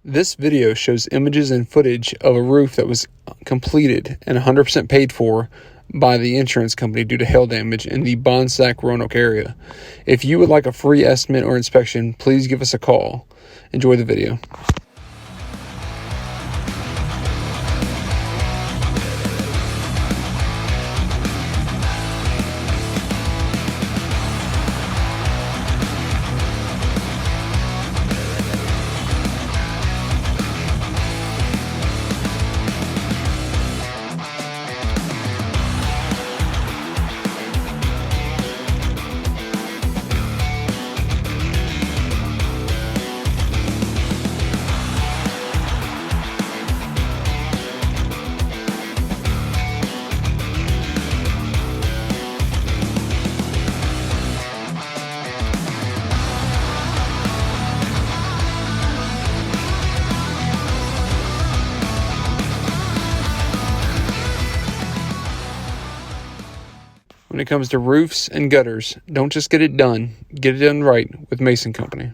This video shows images and footage of a roof that was completed and 100% paid for by the insurance company due to hail damage in the Bonsack, Roanoke area. If you would like a free estimate or inspection, please give us a call. Enjoy the video. When it comes to roofs and gutters, don't just get it done right with Mason Company.